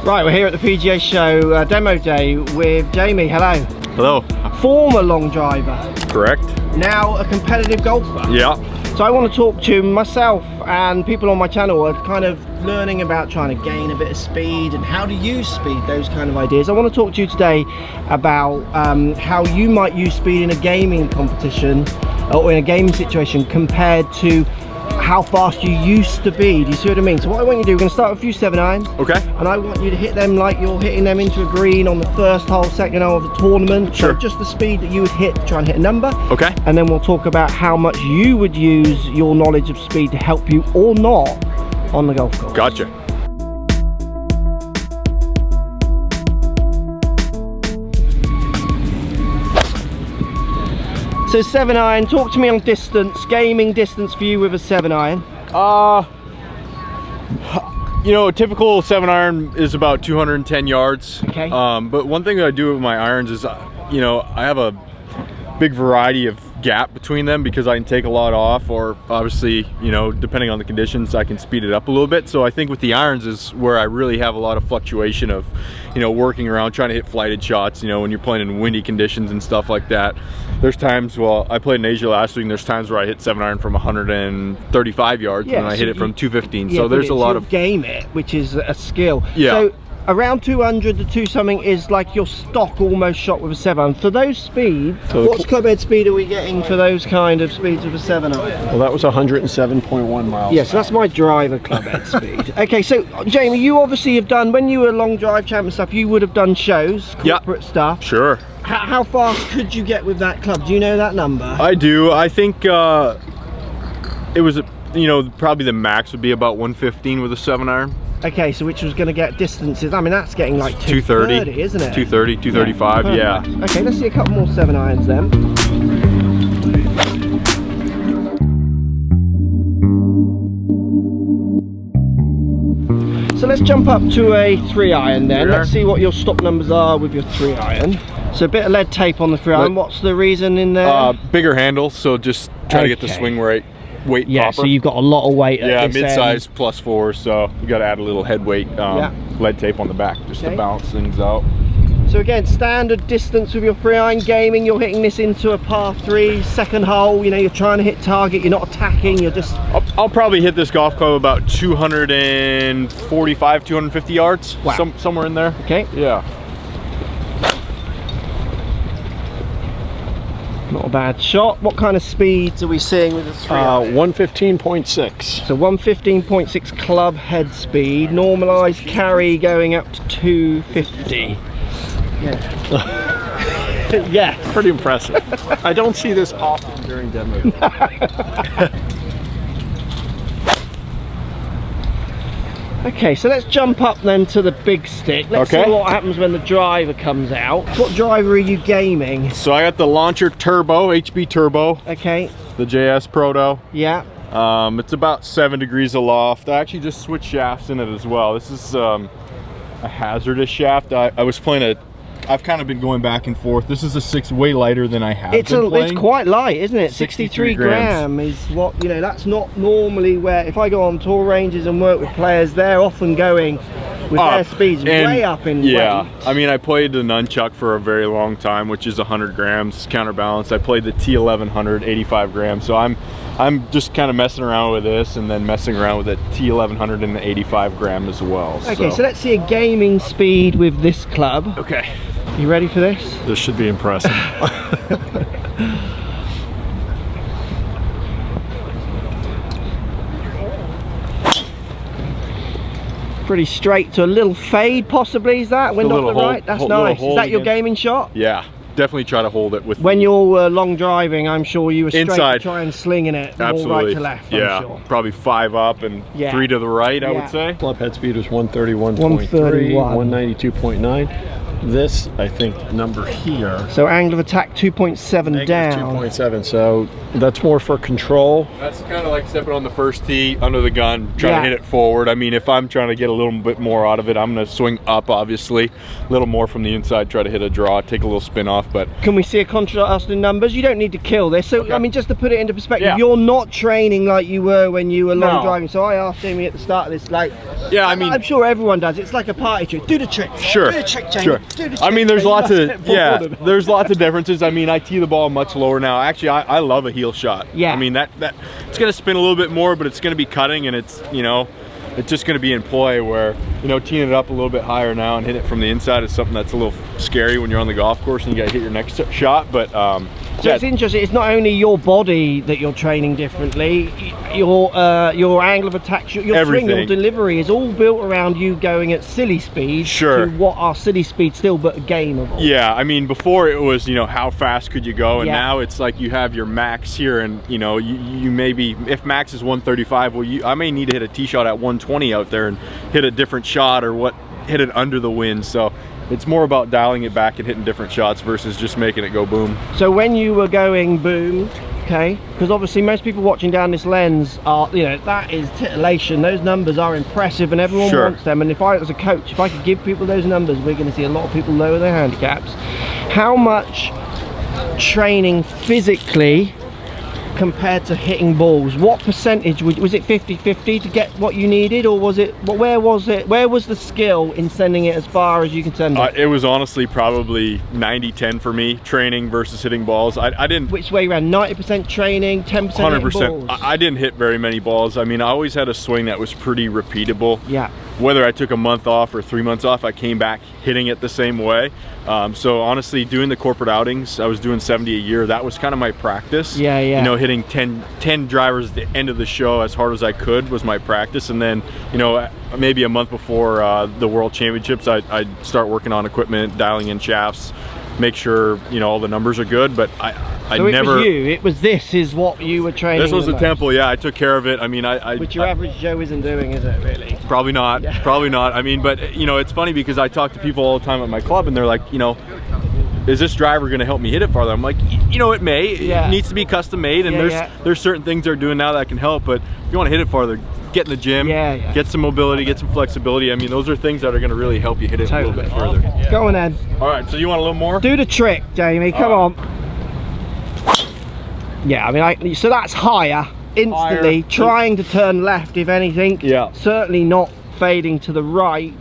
Right, we're here at the PGA show demo day with Jamie. Hello. Hello. Former long driver. Correct. Now a competitive golfer. Yeah. So I want to talk to myself and people on my channel are kind of learning about trying to gain a bit of speed and how to use speed, those kind of ideas. I want to talk to you today about how you might use speed in a gaming competition or in a gaming situation compared to how fast you used to be. Do you see what I mean? So what I want you to do, we're going to start with a few 7-irons. Okay. And I want you to hit them like you're hitting them into a green on the first hole, second hole of the tournament. Sure. So just the speed that you would hit to try and hit a number. Okay. And then we'll talk about how much you would use your knowledge of speed to help you or not on the golf course. Gotcha. So 7-iron, talk to me on distance, gaming distance for you with a 7-iron. You know, a typical 7-iron is about 210 yards. Okay. But one thing that I do with my irons is, you know, I have a big variety of gap between them because I can take a lot off, or obviously, you know, depending on the conditions, I can speed it up a little bit. So I think with the irons is where I really have a lot of fluctuation of, you know, working around trying to hit flighted shots, you know, when you're playing in windy conditions and stuff like that. There's times, well, I played in Asia last week, and there's times where I hit 7-iron from 135 yards, and I hit it from 215. Yeah, so there's a lot of game it, which is a skill. Yeah. So around 200 to 2 something is like your stock almost shot with a 7-iron. For those speeds, what club head speed are we getting for those kind of speeds with a 7-iron? Well, that was 107.1 miles. Yes, so that's my driver club head speed. Okay, so Jamie, you obviously have done, when you were long drive champ and stuff, you would have done shows, corporate stuff. Sure. How fast could you get with that club? Do you know that number? I do. I think it was, you know, probably the max would be about 115 with a 7-iron. Okay, so which was going to get distances, I mean that's getting like 230, isn't it? 230, 235, yeah. Okay, let's see a couple more 7-irons then. So let's jump up to a 3-iron then. Let's see what your stop numbers are with your 3-iron. So a bit of lead tape on the 3-iron. What's the reason in there? Bigger handle, so just try to get the swing right. Weight yeah, proper. So you've got a lot of weight at this mid-size end. +4, so you got to add a little head weight lead tape on the back just to balance things out. So again, standard distance with your 3-iron gaming, you're hitting this into a par 3, second hole, you know, you're trying to hit target, you're not attacking, you're just... I'll probably hit this golf club about 245, 250 yards, somewhere in there. Okay. Yeah. Not a bad shot. What kind of speeds are we seeing with the 3-iron? 115.6. So 115.6 club head speed, normalised carry going up to 250. Yeah. Yeah, pretty impressive. I don't see this often during demo. Okay, so let's jump up then to the big stick. Let's see what happens when the driver comes out. What driver are you gaming? So I got the Launcher Turbo, HB Turbo. Okay. The JS Proto. Yeah. It's about 7 degrees aloft. I actually just switched shafts in it as well. This is a hazardous shaft. I was playing I've kind of been going back and forth. This is a 6, way lighter than I have been playing. It's quite light, isn't it? 63 gram is what, you know, that's not normally where, if I go on tour ranges and work with players, they're often going with their speeds way up in weight. I mean, I played the Nunchuck for a very long time, which is 100 grams counterbalance. I played the T1100, 85 grams. So I'm just kind of messing around with this and then messing around with the T1100 and the 85 gram as well. Okay, so let's see a gaming speed with this club. Okay. You ready for this? This should be impressive. Pretty straight to a little fade, possibly. Is that wind off the right? That's nice. Is that your gaming shot? Yeah, definitely try to hold it with. When you're long driving, I'm sure you were straight inside, to try and slinging it, all right to left. Yeah, I'm sure. Probably 5 up and 3 to the right. I would say. Club head speed was 131.3, 192.9. this, I think, number here. So angle of attack 2.7 down. 2.7. So that's more for control. That's kind of like stepping on the first tee under the gun, trying Yeah. to hit it forward. I mean, if I'm trying to get a little bit more out of it, I'm going to swing up, obviously, a little more from the inside, try to hit a draw, take a little spin off. But Can we see a contrast in numbers? You don't need to kill this. So, Okay. I mean, just to put it into perspective, Yeah. you're not training like you were when you were long No. driving. So I asked Jamie at the start of this, like, yeah, I mean, I'm sure everyone does. It's like a party trick. Do the trick. sure, Do the trick, Jamie. sure. Do the trick. I mean, there's You lots must of get bored of it. there's lots of differences. I mean, I tee the ball much lower now. Actually, I love a heel shot. Yeah. I mean, that it's going to spin a little bit more, but it's going to be cutting, and it's, you know, it's just going to be in play where, you know, teeing it up a little bit higher now and hit it from the inside is something that's a little scary when you're on the golf course and you got to hit your next shot. But So yeah, it's interesting. It's not only your body that you're training differently. Your angle of attack, your swing, Everything. your delivery is all built around you going at silly speeds. Sure. To what are silly speeds still, but gameable. yeah, I mean, before it was, you know, how fast could you go, and Yeah. now it's like you have your max here, and you know, you maybe, if max is 135, well, I may need to hit a tee shot at 120 out there and hit a different shot, or hit it under the wind. So it's more about dialing it back and hitting different shots versus just making it go boom. So when you were going boom, okay, because obviously most people watching down this lens are, you know, that is titillation. Those numbers are impressive and everyone Sure. wants them. And if I, as a coach, if I could give people those numbers, we're going to see a lot of people lower their handicaps. How much training physically compared to hitting balls? What percentage was it 50-50 to get what you needed, or was it, where was the skill in sending it as far as you can send it? It was honestly probably 90-10 for me, training versus hitting balls. I didn't. Which way around? 90% training, 10% hitting 100%. balls? I didn't hit very many balls. I mean, I always had a swing that was pretty repeatable. Yeah. Whether I took a month off or 3 months off, I came back hitting it the same way. So honestly, doing the corporate outings, I was doing 70 a year. That was kind of my practice. Yeah, yeah. You know, hitting 10 drivers at the end of the show as hard as I could was my practice. And then, you know, maybe a month before the World Championships, I'd start working on equipment, dialing in shafts, make sure, you know, all the numbers are good. But I So never. this is what you were training. This was the the most. temple, yeah. I took care of it. I mean, Which your average Joe isn't doing, is it really? Probably not. Yeah. Probably not. I mean, but you know, it's funny because I talk to people all the time at my club, and they're like, you know, is this driver going to help me hit it farther? I'm like, you know, it may. Yeah. It needs to be custom made, and Yeah, there's certain things they're doing now that can help. But if you want to hit it farther, get in the gym, Yeah. get some mobility, get some flexibility. I mean, those are things that are going to really help you hit it a little bit further. Go on then. All right. So you want a little more? Do the trick, Jamie. Come on. Yeah, I mean, so that's higher instantly. Higher. Trying to turn left, if anything. Yeah. Certainly not fading to the right.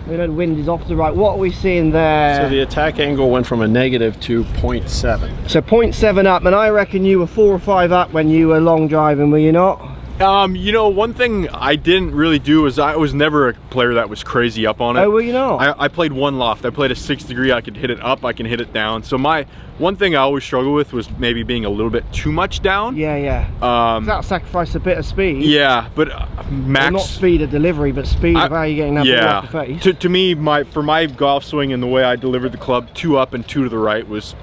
We know the wind is off to the right. What are we seeing there? So the attack angle went from a negative to 0.7. So 0.7 up, and I reckon you were 4 or 5 up when you were long driving, were you not? You know, one thing I didn't really do is I was never a player that was crazy up on it. Oh, were you not? I played one loft. I played a 6 degree. I could hit it up. I can hit it down. So my one thing I always struggle with was maybe being a little bit too much down. Yeah, yeah. That'll sacrifice a bit of speed. Yeah, but max. Well, not speed of delivery, but speed of how you're getting that ball off the face. To me, for my golf swing and the way I delivered the club, 2 up and 2 to the right was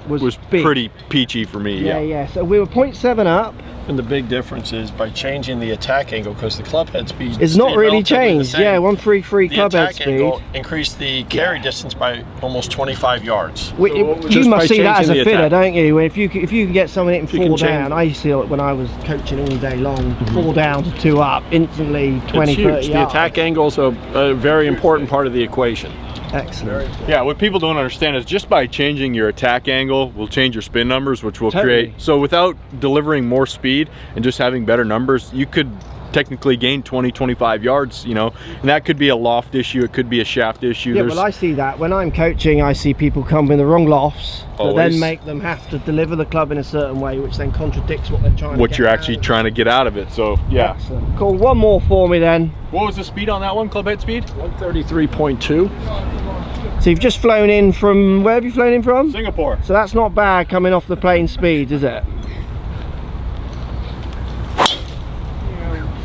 big. pretty peachy for me. Yeah, yeah. So we were 0.7 up. And the big difference is by changing the attack angle, because the club head speed It's not stayed really relatively the changed. same. Yeah, 133 The club head attack speed. angle increased the carry distance by almost 25 yards. You Just must by see that as changing a the fitter, attack. don't you? If you can get someone hitting You can 4 change- down, I used to see it when I was coaching all day long. 4 down to 2 up, instantly 20, It's huge. 30 The yards. attack angle is a very important part of the equation. Excellent. Yeah, what people don't understand is just by changing your attack angle will change your spin numbers, which will Totally. create. So without delivering more speed and just having better numbers, you could technically gain 20-25 yards, you know, and that could be a loft issue, it could be a shaft issue. Yeah, well, I see that when I'm coaching. I see people come in the wrong lofts that then Always. make them have to deliver the club in a certain way, which then contradicts what they're trying to what get you're out actually of it. trying to get out of it. So yeah. Excellent. Cool. One more for me then. What was the speed on that one, club head speed? 133.2. So you've just flown in from, where have you flown in from? Singapore. So that's not bad coming off the plane speeds, is it?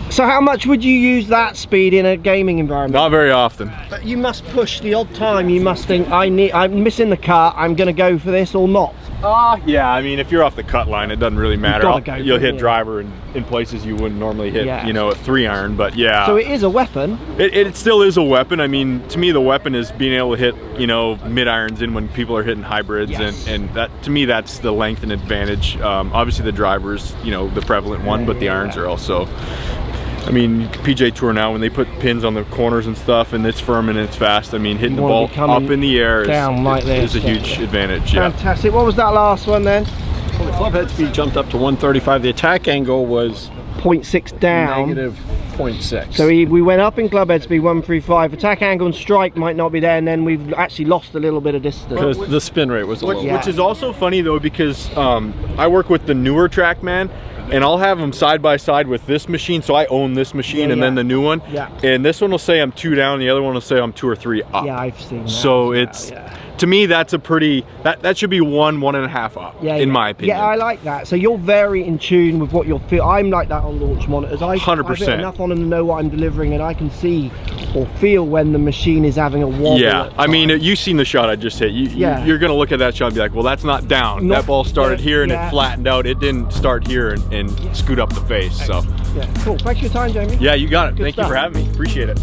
So how much would you use that speed in a gaming environment? Not very often. But you must push the odd time. You must think, I'm missing the cut, I'm going to go for this or not. Yeah, I mean, if you're off the cut line, it doesn't really matter. gotta go You'll for it, hit yeah. driver in places you wouldn't normally hit, Yeah. you know, a 3-iron, but yeah. So it is a weapon. It still is a weapon. I mean, to me, the weapon is being able to hit, you know, mid-irons in when people are hitting hybrids, Yes. and that, to me, that's the length and advantage. Obviously, the driver's, you know, the prevalent one, but the irons are also. I mean, PJ Tour now, when they put pins on the corners and stuff, and it's firm and it's fast, I mean, hitting the wanna ball be coming up in the air down like is a this, huge advantage. Yeah. Fantastic. What was that last one then? Well, the club head speed jumped up to 135. The attack angle was 0.6 down. negative 0.6. So we went up in club head speed 135. Attack angle and strike might not be there, and then we've actually lost a little bit of distance. because the spin rate was a little. Yeah. Which is also funny though, because I work with the newer TrackMan, and I'll have them side by side with this machine, so I own this machine, Yeah, and yeah. then the new one. Yeah. And this one will say I'm 2 down, the other one will say I'm 2 or 3 up. Yeah, I've seen that. So as it's, well, yeah. to me, that's a pretty, that should be 1.5 up, Yeah, in yeah. my opinion. Yeah, I like that. So you're very in tune with what you're feel. I'm like that on launch monitors. I've hit 100%. enough on them to know what I'm delivering, and I can see or feel when the machine is having a wobble. Yeah, at I mean, times. you've seen the shot I just hit. Yeah. You're going to look at that shot and be like, well, that's not down. Not- that ball started yeah, here and yeah. it flattened out. It didn't start here and scoot up the face. So, Yeah, cool. Thanks for your time, Jamie. yeah, you got it. Good Thank you stuff. for having me. Appreciate it.